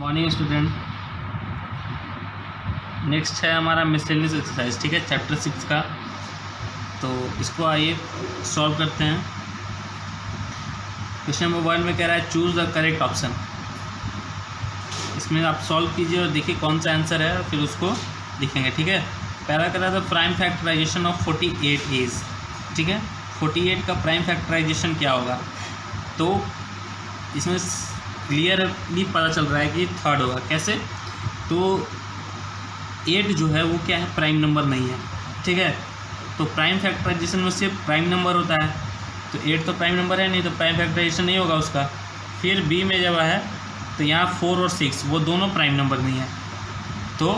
Morning student. Next है हमारा miscellaneous exercise, ठीक है, चैप्टर 6 का। तो इसको आइए सॉल्व करते हैं। क्वेश्चन नंबर 1 में कह रहा है चूज़ द करेक्ट ऑप्शन। इसमें आप सॉल्व कीजिए और देखिए कौन सा आंसर है, फिर उसको लिखेंगे, ठीक है। पहला कह रहा था प्राइम फैक्टराइजेशन ऑफ 48 इज, ठीक है। 48 का प्राइम फैक्टराइजेशन क्या होगा, तो इसमें क्लियरली पता चल रहा है कि थर्ड होगा। कैसे, तो 8 जो है वो क्या है, प्राइम नंबर नहीं है, ठीक है। तो प्राइम फैक्टराइजेशन में सिर्फ प्राइम नंबर होता है, तो 8 तो प्राइम नंबर है नहीं, तो प्राइम फैक्टराइजेशन नहीं होगा उसका। फिर बी में जब है तो यहाँ 4 और 6 वो दोनों प्राइम नंबर नहीं है, तो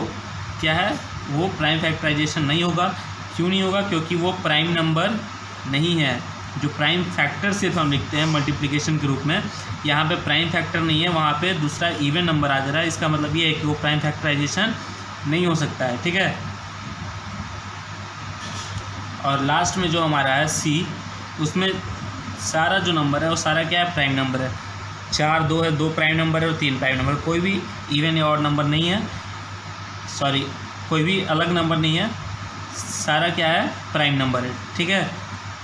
क्या है, वो प्राइम फैक्टराइजेशन नहीं होगा। क्यों नहीं होगा, क्योंकि वो प्राइम नंबर नहीं है। जो प्राइम फैक्टर सिर्फ हम लिखते हैं मल्टीप्लिकेशन के रूप में, यहाँ पे प्राइम फैक्टर नहीं है, वहाँ पे दूसरा इवन नंबर आ जा रहा है। इसका मतलब ये है कि वो प्राइम फैक्टराइजेशन नहीं हो सकता है, ठीक है। और लास्ट में जो हमारा है सी, उसमें सारा जो नंबर है वो सारा क्या है, प्राइम नंबर है। 4 2 है, 2 प्राइम नंबर है और 3 प्राइम नंबर, कोई भी इवन या ऑड नंबर नहीं है, सॉरी कोई भी अलग नंबर नहीं है, सारा क्या है, प्राइम नंबर है, ठीक है।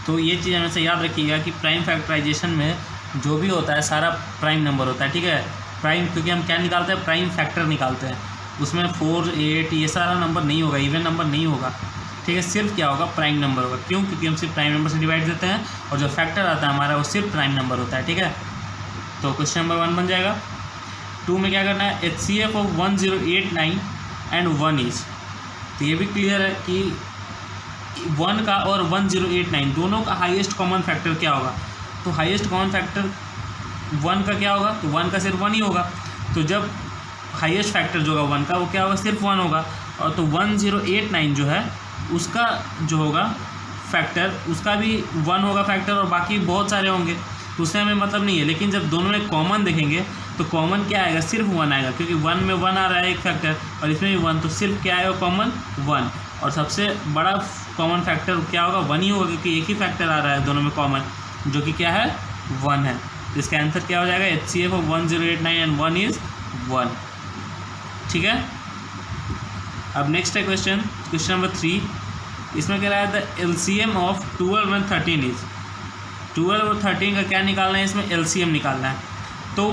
तो ये चीज़ हमेशा याद रखिएगा कि प्राइम फैक्टराइजेशन में जो भी होता है सारा प्राइम नंबर होता है, ठीक है। प्राइम, क्योंकि हम क्या निकालते हैं, प्राइम फैक्टर निकालते हैं, उसमें 4 8 ये सारा नंबर नहीं होगा, इवन नंबर नहीं होगा, ठीक है। सिर्फ क्या होगा, प्राइम नंबर होगा। क्यों, क्योंकि हम सिर्फ प्राइम नंबर से डिवाइड देते हैं और जो फैक्टर आता है हमारा वो सिर्फ प्राइम नंबर होता है, ठीक है। तो क्वेश्चन नंबर 1 बन जाएगा। 2 में क्या करना है, HCF ऑफ 1089 एंड 1 इज। तो ये भी क्लियर है कि 1 का और 1089 दोनों का हाईएस्ट कॉमन फैक्टर क्या होगा, तो हाईएस्ट कॉमन फैक्टर 1 का क्या होगा, तो 1 का सिर्फ 1 ही होगा। तो जब हाईएस्ट फैक्टर जो होगा 1 का, वो क्या होगा, सिर्फ 1 होगा। और तो 1089 जो है उसका जो होगा फैक्टर, उसका भी 1 होगा फैक्टर, और बाकी बहुत सारे होंगे, तो उससे हमें मतलब नहीं है। लेकिन जब दोनों में कॉमन देखेंगे तो कॉमन क्या आएगा, सिर्फ 1 आएगा, क्योंकि 1 में 1 आ रहा है एक फैक्टर और इसमें भी 1, तो सिर्फ क्या आएगा, कॉमन 1। और सबसे बड़ा कॉमन फैक्टर क्या होगा, 1 ही होगा, क्योंकि एक ही फैक्टर आ रहा है दोनों में कॉमन, जो कि क्या है, 1 है। तो इसका आंसर क्या हो जाएगा, HCF ऑफ 1089 एंड 1 इज़ 1, ठीक है। अब नेक्स्ट है क्वेश्चन नंबर 3। इसमें कह रहा है the LCM of 12 and 13 is. 12 और 13 का क्या निकालना है, इसमें LCM निकालना है। तो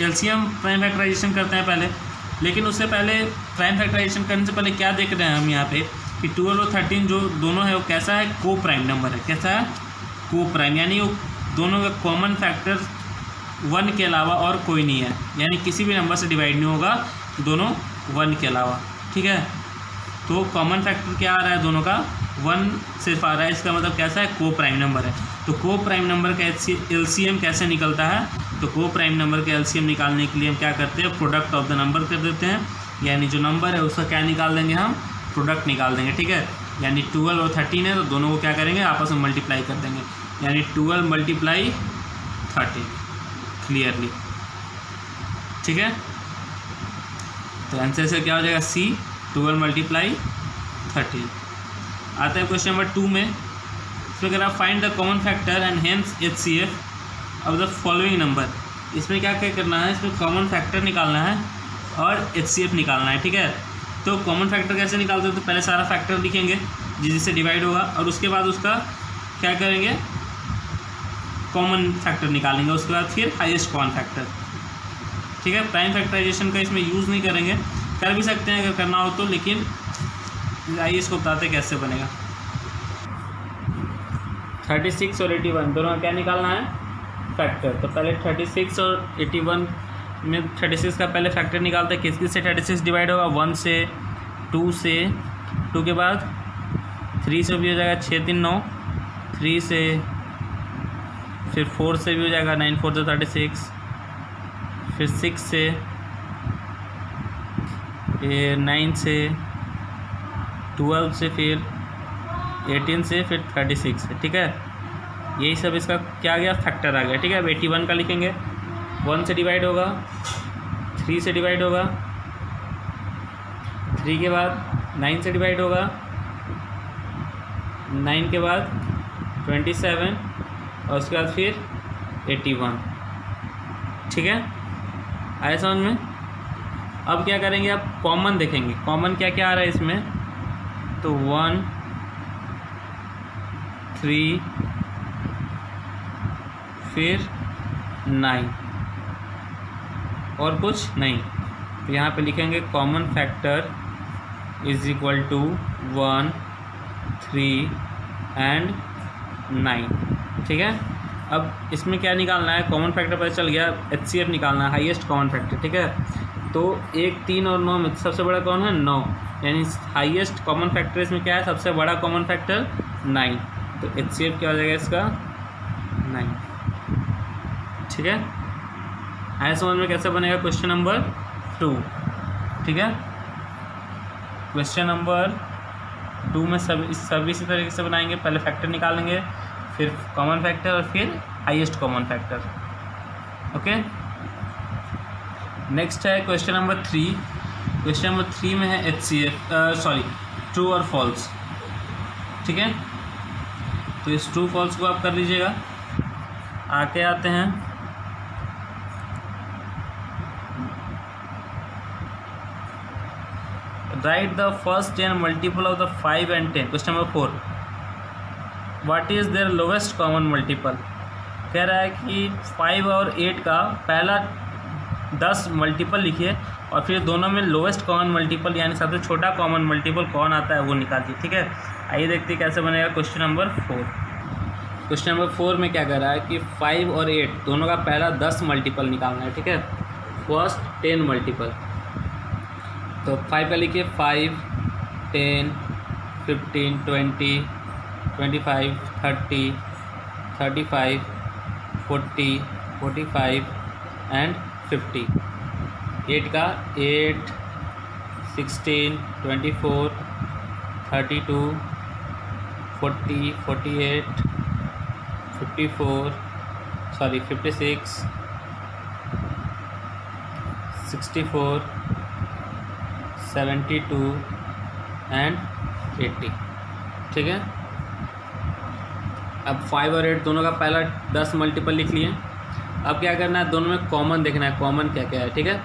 LCM प्राइम फैक्टराइजेशन करते हैं पहले, लेकिन उससे पहले प्राइम फैक्टराइजेशन करने से पहले क्या देख रहे हैं हम यहाँ पे कि 12 और 13 जो दोनों है वो कैसा है, को प्राइम नंबर है। कैसा है, को प्राइम, यानी वो दोनों का कॉमन फैक्टर 1 के अलावा और कोई नहीं है, यानी किसी भी नंबर से डिवाइड नहीं होगा दोनों 1 के अलावा, ठीक है। तो कॉमन फैक्टर क्या आ रहा है, दोनों का 1 सिर्फ आ रहा है, इसका मतलब कैसा है, को प्राइम नंबर है। तो को प्राइम नंबर का LCM कैसे निकलता है, तो को प्राइम नंबर का LCM निकालने के लिए हम क्या करते हैं, प्रोडक्ट ऑफ द नंबर कर देते हैं, यानी जो नंबर है उसका क्या निकाल देंगे, हम प्रोडक्ट निकाल देंगे, ठीक है। यानी 12 और 13 है, तो दोनों को क्या करेंगे, आपस में मल्टीप्लाई कर देंगे, यानी 12 मल्टीप्लाई 13, क्लियरली, ठीक है। तो आंसर से क्या हो जाएगा, C 12 मल्टीप्लाई 13। आता है क्वेश्चन नंबर 2 में। इसमें कह रहा find the common factor and hence HCF of the following number. इसमें क्या क्या करना है, इसमें कॉमन फैक्टर निकालना है और HCF निकालना है, ठीक है। तो कॉमन फैक्टर कैसे निकालते हैं, तो पहले सारा फैक्टर लिखेंगे जिससे डिवाइड होगा, और उसके बाद उसका क्या करेंगे, कॉमन फैक्टर निकालेंगे, उसके बाद फिर हाईएस्ट कॉमन फैक्टर, ठीक है। प्राइम फैक्टराइजेशन का इसमें यूज़ नहीं करेंगे, कर भी सकते हैं अगर करना हो तो, लेकिन आइए इसको बताते कैसे बनेगा। 36 और 81 दोनों का क्या निकालना है, फैक्टर। तो पहले 36 और 81 में 36 का पहले फैक्टर निकालते हैं। किस किस से 36 डिवाइड होगा, 1 से, 2 से, 2 के बाद 3 से भी हो जाएगा, 6 3 9, 3 से, फिर 4 से भी हो जाएगा, 9 4 36, फिर 6 से, फिर 9 से, 12 से, फिर 18 से, फिर 36 से, ठीक है। यही सब इसका क्या आ गया, फैक्टर आ गया, ठीक है। अब 81 का लिखेंगे, 1 से डिवाइड होगा, 3 से डिवाइड होगा, 3 के बाद 9 से डिवाइड होगा, 9 के बाद 27 और उसके बाद फिर 81, ठीक है। आया समझ में। अब क्या करेंगे, अब कॉमन देखेंगे, कॉमन क्या क्या आ रहा है इसमें। तो 1 3 फिर 9 और कुछ नहीं। तो यहाँ पे लिखेंगे common factor is equal to 1 3 and 9। ठीक है, अब इसमें क्या निकालना है, कॉमन फैक्टर पता चल गया, HCF निकालना है, हाईएस्ट कॉमन फैक्टर। ठीक है, तो 1 3 और 9 में सबसे बड़ा कौन है, 9, यानी हाईएस्ट कॉमन फैक्टर इसमें क्या है, सबसे बड़ा कॉमन फैक्टर 9। तो HCF क्या हो जाएगा इसका 9। ठीक है, आया समझ में कैसे बनेगा क्वेश्चन नंबर 2। ठीक है, क्वेश्चन नंबर 2 में सभी इसी तरीके से बनाएंगे, पहले फैक्टर निकालेंगे, फिर कॉमन फैक्टर और फिर highest common factor. Okay, next है क्वेश्चन नंबर 3। क्वेश्चन नंबर 3 में है HCF ट्रू और फॉल्स। ठीक है, तो इस ट्रू फॉल्स को आप कर लीजिएगा। आके आते हैं, write the first 10 multiple of the 5 and 10। Question number 4, what is their lowest common multiple. कह रहा है कि 5 और 8 का पहला 10 मल्टीपल लिखिए और फिर दोनों में लोवेस्ट कॉमन मल्टीपल यानी सबसे छोटा कॉमन मल्टीपल कौन आता है वो निकालिए। ठीक है, आइए देखते हैं कैसे बनेगा क्वेश्चन नंबर 4। क्वेश्चन नंबर 4 में क्या कह रहा है कि 5 और 8 दोनों का पहला 10 मल्टीपल निकालना है। ठीक है, फर्स्ट 10 मल्टीपल। तो 5 का लिखिए 5 10 15 20 25 30 35 40 45 एंड 50। 8 का 8 16 24 32 40 48 56 64 72 एंड 80। ठीक है, अब 5 और 8 दोनों का पहला 10 मल्टीपल लिख लिए। अब क्या करना है, दोनों में कॉमन देखना है, कॉमन क्या क्या है। ठीक है,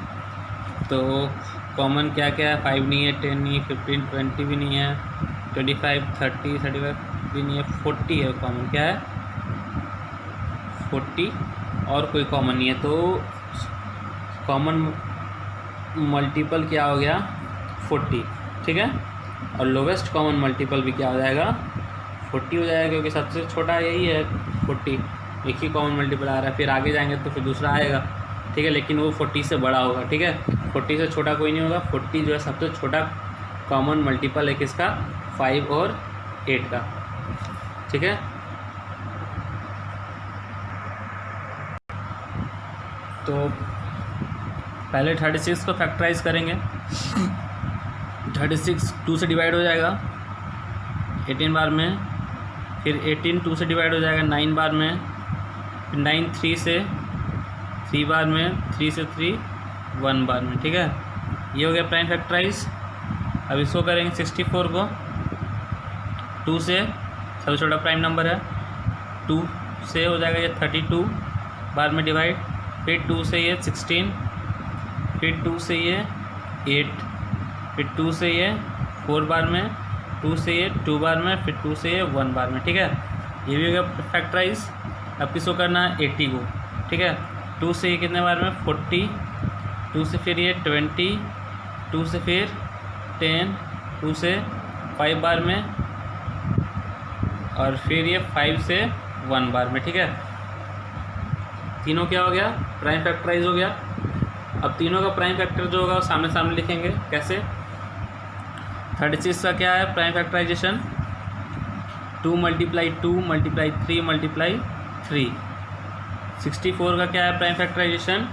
तो कॉमन क्या क्या है, 5 नहीं है, 10 नहीं है, 15 20 भी नहीं है, 25 30 35 भी नहीं है, 40 है कॉमन। क्या है 40 और कोई कॉमन नहीं है। तो कॉमन मल्टीपल क्या हो गया 40। ठीक है, और लोवेस्ट कॉमन मल्टीपल भी क्या हो जाएगा 40 हो जाएगा, क्योंकि सबसे छोटा यही है 40, एक ही कॉमन मल्टीपल आ रहा है। फिर आगे जाएंगे तो फिर दूसरा आएगा। ठीक है, लेकिन वो 40 से बड़ा होगा। ठीक है, 40 से छोटा कोई नहीं होगा। 40 जो है सबसे छोटा कॉमन मल्टीपल है किसका, 5 और 8 का। ठीक है, तो पहले 36 को फैक्टराइज करेंगे। 36 2 से डिवाइड हो जाएगा 18 बार में, फिर 18 2 से डिवाइड हो जाएगा 9 बार में, फिर 9 3 से 3 बार में, 3 से 3 1 बार में। ठीक है, ये हो गया प्राइम फैक्टराइज। अब इसको करेंगे 64 को 2 से, सबसे छोटा प्राइम नंबर है, 2 से हो जाएगा ये 32 बार में डिवाइड, फिर 2 से ये 16, फिर 2 से ये 8, फिर 2 से ये 4 बार में, 2 से ये 2 बार में, फिर 2 से ये 1 बार में। ठीक है, ये भी हो गया फैक्टराइज। अब किसको करना है 80 को। ठीक है, 2 से ये कितने बार में 40, 2 से फिर ये 20, 2 से फिर 10, 2 से 5 बार में, और फिर ये 5 से 1 बार में। ठीक है, तीनों क्या हो गया प्राइम फैक्टराइज हो गया। अब तीनों का प्राइम फैक्टर जो होगा वो सामने सामने लिखेंगे। कैसे, 36 का क्या है प्राइम फैक्टराइजेशन, 2 × 2 × 3 × 3। 64 का क्या है प्राइम फैक्टराइजेशन,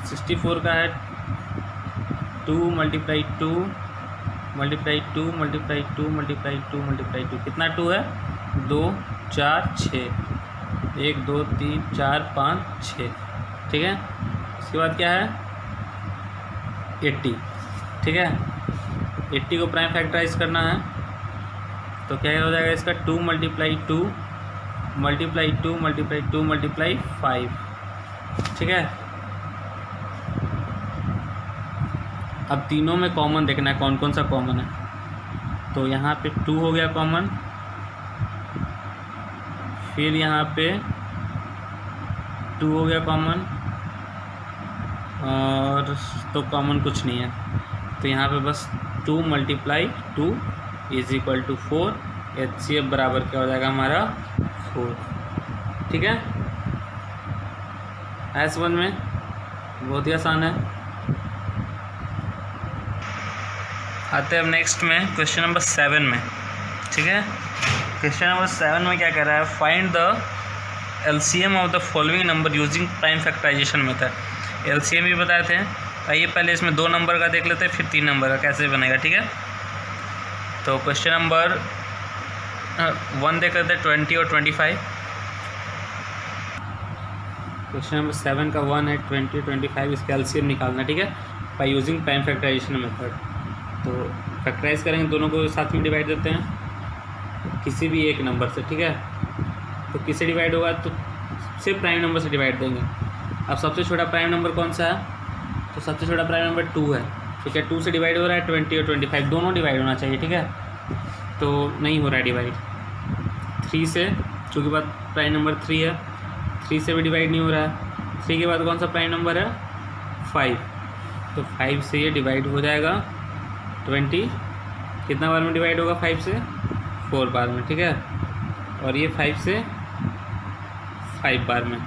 64 का है 2 × 2 × 2 × 2 × 2 कितना 2 है 2 4 6, 1 2 3 4 5 6। ठीक है, इसके बाद क्या है 80। ठीक है, 80 को प्राइम फैक्टराइज करना है तो क्या हो जाएगा इसका 2 × 2 × 2 × 2 × 5। ठीक है, अब तीनों में कॉमन देखना है कौन कौन सा कॉमन है। तो यहाँ पे 2 हो गया कॉमन, फिर यहाँ पे 2 हो गया कॉमन, और तो कॉमन कुछ नहीं है। तो यहाँ पे बस 2 × 2 = 4। HCF बराबर क्या हो जाएगा हमारा 4। ठीक है, S1 में बहुत ही आसान है। आते हैं अब नेक्स्ट में क्वेश्चन नंबर 7 में। ठीक है, क्वेश्चन नंबर 7 में क्या कह रहा है, find the LCM of the following number using prime factorisation method. LCM भी बताए थे। आइए पहले इसमें 2 नंबर का देख लेते हैं, फिर 3 नंबर का कैसे बनेगा। ठीक है, तो क्वेश्चन नंबर 1 देख लेते हैं, 20 और 25। क्वेश्चन नंबर 7 का 1 है, 20 और 25, इसका LCM निकालना। ठीक है, by using prime factorisation method. तो फैक्टराइज करेंगे, दोनों को साथ में डिवाइड देते हैं किसी भी एक नंबर से। ठीक है, तो किससे डिवाइड होगा, तो सिर्फ प्राइम नंबर से डिवाइड देंगे। अब सबसे छोटा प्राइम नंबर कौन सा है, तो सबसे छोटा प्राइम नंबर 2 है। तो क्या 2 से डिवाइड हो रहा है, 20 और 25 दोनों डिवाइड होना चाहिए। ठीक है, तो नहीं हो रहा है डिवाइड। 3 से, चूँकि बात प्राइम नंबर 3 है, 3 से भी डिवाइड नहीं हो रहा है। 3 के बाद कौन सा प्राइम नंबर है, 5। तो 5 से ये डिवाइड हो जाएगा। 20 कितना बार में डिवाइड होगा, 5 से 4 बार में। ठीक है, और ये 5 से 5 बार में।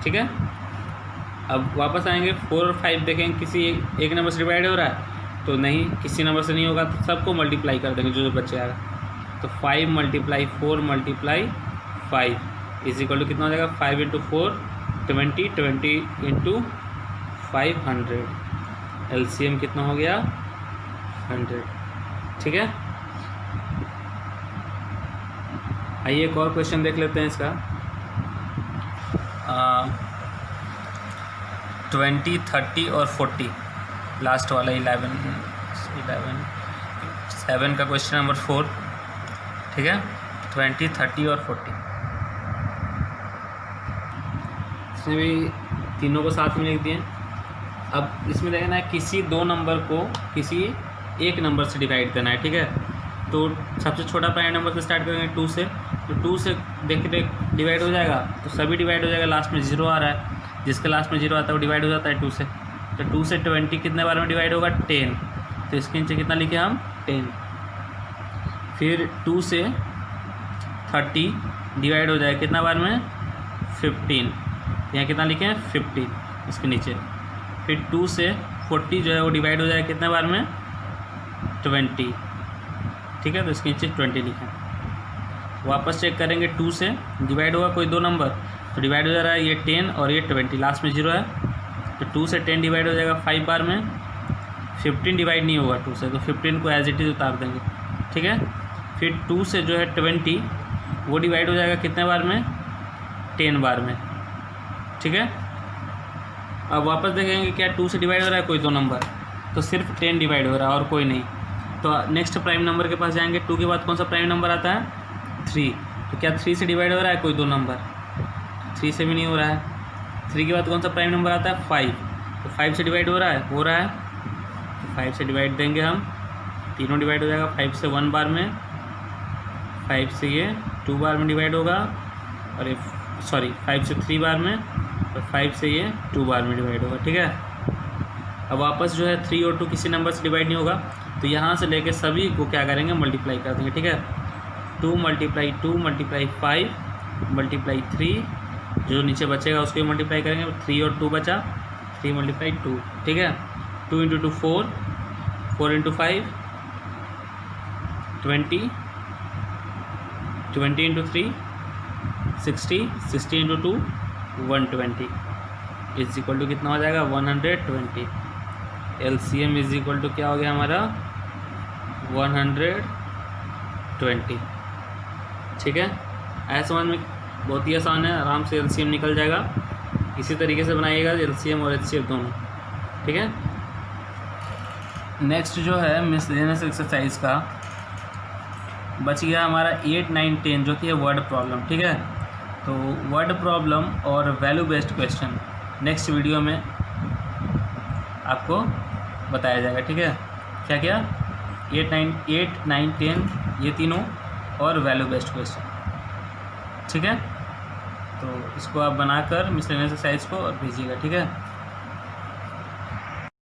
ठीक है, अब वापस आएंगे 4 और 5 देखेंगे किसी एक नंबर से डिवाइड हो रहा है, तो नहीं, किसी नंबर से नहीं होगा, तो सबको मल्टीप्लाई कर देंगे जो बचे आएगा। तो 5 × 4 × 5 = कितना हो जाएगा, 5 × 4 20, 20 × 500। LCM कितना हो गया, 100। ठीक है, आइए एक और क्वेश्चन देख लेते हैं इसका। 20, 30 और 40, लास्ट वाला 11 7 का क्वेश्चन नंबर 4। ठीक है, 20, 30 और 40, इसमें भी तीनों को साथ में लिख दिए। अब इसमें देखना है किसी 2 नंबर को किसी एक नंबर से डिवाइड करना है। ठीक है, तो सबसे छोटा प्राइम नंबर से स्टार्ट करेंगे 2 से। तो 2 से देख डिवाइड हो जाएगा, तो सभी डिवाइड हो जाएगा। लास्ट में 0 आ रहा है, जिसके लास्ट में 0 आता है वो डिवाइड हो जाता है 2 से। तो 2 से 20 कितने बार में डिवाइड होगा, 10। तो इसके नीचे कितना लिखे हम, 10। फिर 2 से 30 डिवाइड हो जाएगा कितना बार में, 15। यहाँ कितना लिखे हैं, 50 इसके नीचे। फिर 2 से 40 जो है वो डिवाइड हो जाएगा कितने बार में, 20। ठीक है, तो इसके नीचे 20 लिखें। वापस चेक करेंगे, 2 से डिवाइड होगा कोई 2 नंबर, तो डिवाइड हो जा रहा है ये 10 और ये 20, लास्ट में 0 है। तो 2 से 10 डिवाइड हो जाएगा 5 बार में। 15 डिवाइड नहीं होगा 2 से, तो 15 को एज इट इज़ उतार देंगे। ठीक है, फिर 2 से जो है 20 वो डिवाइड हो जाएगा कितने बार में, 10 बार में। ठीक है, अब वापस देखेंगे क्या 2 से डिवाइड हो रहा है कोई 2 नंबर, तो सिर्फ 10 डिवाइड हो रहा है और कोई नहीं। तो नेक्स्ट प्राइम नंबर के पास जाएंगे। 2 के बाद कौन सा प्राइम नंबर आता है, 3। तो क्या 3 से डिवाइड हो रहा है कोई 2 नंबर, 3 से भी नहीं हो रहा है। 3 के बाद कौन सा प्राइम नंबर आता है, 5। तो 5 से डिवाइड हो रहा है, तो 5 से डिवाइड देंगे हम, तीनों डिवाइड हो जाएगा। 5 से 1 बार में, 5 से ये 2 बार में डिवाइड होगा, और ये 5 से 3 बार में, और 5 से ये 2 बार में डिवाइड होगा। ठीक है, अब वापस जो है 3 और 2 किसी नंबर से डिवाइड नहीं होगा, तो यहाँ से लेके सभी को क्या करेंगे, मल्टीप्लाई कर देंगे। ठीक है, 2 × 2 × 5 × 3, जो नीचे बचेगा उसको मल्टीप्लाई करेंगे। 3 और 2 बचा, 3 × 2। ठीक है, 2 × 2 4, 4 × 5 20, 20 × 3 60, 60 × 2 120 = कितना हो जाएगा, 120। LCM = क्या हो गया हमारा, 120। ठीक है, ऐसा वन में बहुत ही आसान है, आराम से LCM निकल जाएगा। इसी तरीके से बनाइएगा LCM और HCF दोनों। ठीक है, नेक्स्ट जो है मिसलेनियस एक्सरसाइज का बच गया हमारा 8, 9, 10 जो कि है वर्ड प्रॉब्लम। ठीक है, तो वर्ड प्रॉब्लम और value based question next video में आपको बताया जाएगा। ठीक है, क्या क्या 8, 9, 10 ये तीनों और वैल्यू बेस्ड क्वेश्चन। ठीक है, तो इसको आप बनाकर मिसलेनियस एक्सरसाइज को और भेजिएगा। ठीक है।